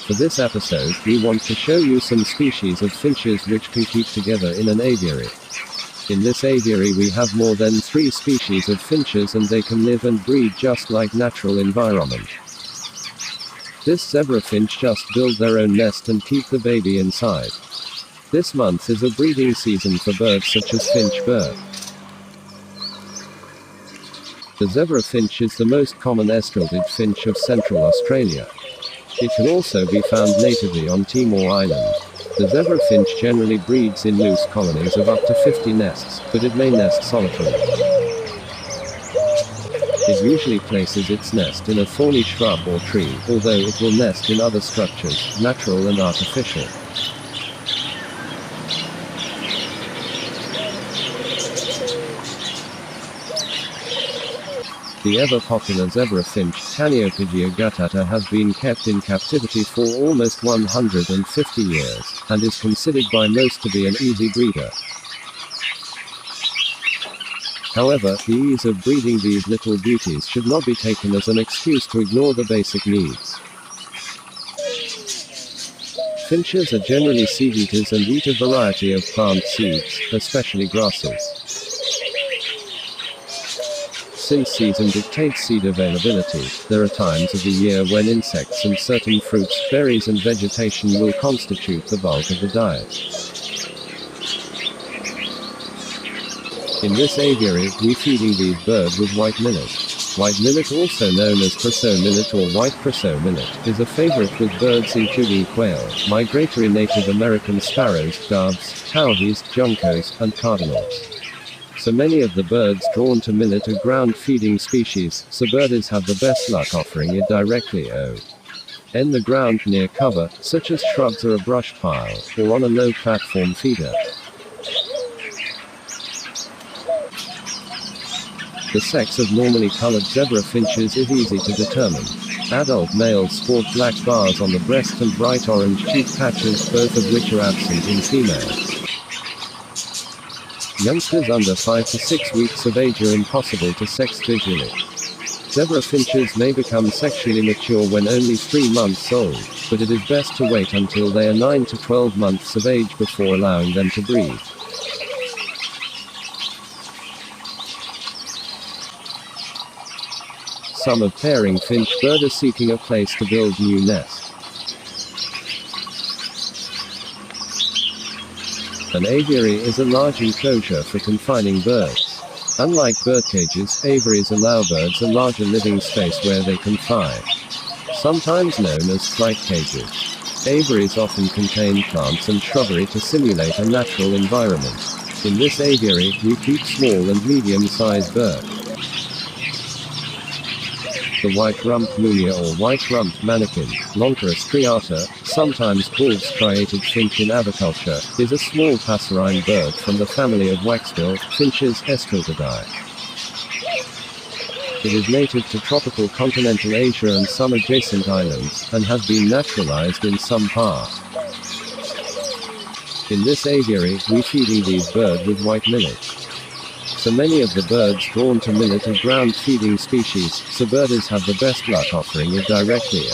For this episode, we want to show you some species of finches which can keep together in an aviary. In this aviary we have more than 3 species of finches and they can live and breed just like natural environment. This zebra finch just build their own nest and keep the baby inside. This month is a breeding season for birds such as finch bird. The zebra finch is the most common estrilded finch of Central Australia. It can also be found natively on Timor Island. The zebra finch generally breeds in loose colonies of up to 50 nests, but it may nest solitarily. It usually places its nest in a thorny shrub or tree, although it will nest in other structures, natural and artificial. The ever-popular zebra finch, Taniopygia guttata, has been kept in captivity for almost 150 years, and is considered by most to be an easy breeder. However, the ease of breeding these little beauties should not be taken as an excuse to ignore the basic needs. Finches are generally seed eaters and eat a variety of plant seeds, especially grasses. Since season dictates seed availability, there are times of the year when insects and certain fruits, berries and vegetation will constitute the bulk of the diet. In this aviary, we feeding these birds with white millet. White millet, also known as Cresseau millet or white Cresseau millet, is a favorite with birds including quail, migratory Native American sparrows, doves, towhees, juncos, and cardinals. So many of the birds drawn to millet are ground-feeding species, so birdies have the best luck offering it directly in the ground near cover, such as shrubs or a brush pile, or on a low platform feeder. The sex of normally colored zebra finches is easy to determine. Adult males sport black bars on the breast and bright orange cheek patches, both of which are absent in females. Youngsters under 5 to 6 weeks of age are impossible to sex visually. Zebra finches may become sexually mature when only 3 months old, but it is best to wait until they are 9 to 12 months of age before allowing them to breed. Some of pairing finch bird are seeking a place to build new nest. An aviary is a large enclosure for confining birds. Unlike bird cages, aviaries allow birds a larger living space where they can fly. Sometimes known as flight cages. Aviaries often contain plants and shrubbery to simulate a natural environment. In this aviary, we keep small and medium-sized birds. The white-rumped munia or white-rumped manakin, Lonca striata, sometimes called striated finch in aviculture, is a small passerine bird from the family of waxbill finches Estrildadae. It is native to tropical continental Asia and some adjacent islands, and has been naturalized in some parts. In this aviary, we feeding these birds with white millet. So many of the birds drawn to millet are ground-feeding species, so birdies have the best luck offering it directly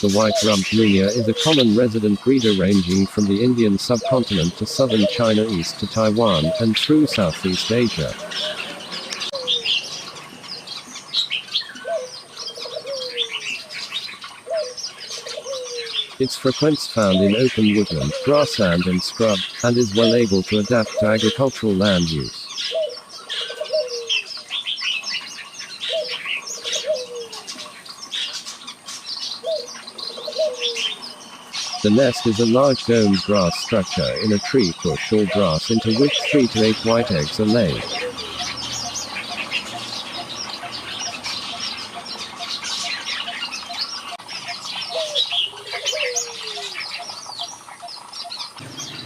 The white-rumped munia is a common resident breeder ranging from the Indian subcontinent to southern China east to Taiwan, and through Southeast Asia. Its frequency found in open woodland, grassland and scrub, and is well able to adapt to agricultural land use. The nest is a large domed grass structure in a tree bush or grass into which 3 to 8 white eggs are laid.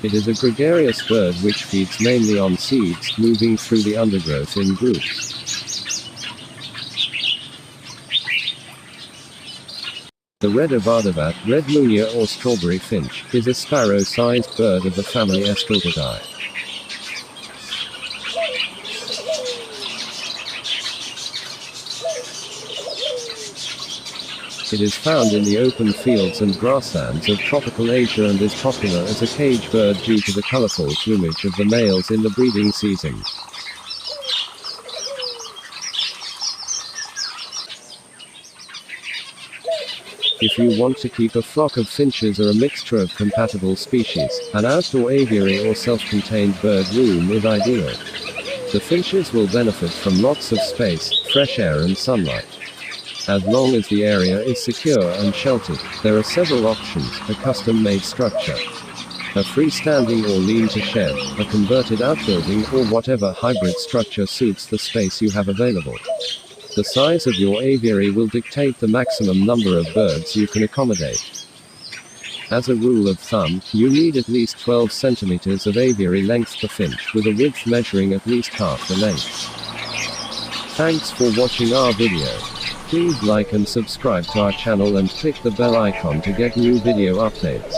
It is a gregarious bird which feeds mainly on seeds, moving through the undergrowth in groups. The red avardavat, red munia or strawberry finch, is a sparrow-sized bird of the family Estrildadae. It is found in the open fields and grasslands of tropical Asia and is popular as a cage bird due to the colorful plumage of the males in the breeding season. If you want to keep a flock of finches or a mixture of compatible species, an outdoor aviary or self-contained bird room is ideal. The finches will benefit from lots of space, fresh air and sunlight. As long as the area is secure and sheltered, there are several options: a custom-made structure, a freestanding or lean-to shed, a converted outbuilding, or whatever hybrid structure suits the space you have available. The size of your aviary will dictate the maximum number of birds you can accommodate. As a rule of thumb, you need at least 12 centimeters of aviary length per finch, with a width measuring at least half the length. Thanks for watching our video. Please like and subscribe to our channel and click the bell icon to get new video updates.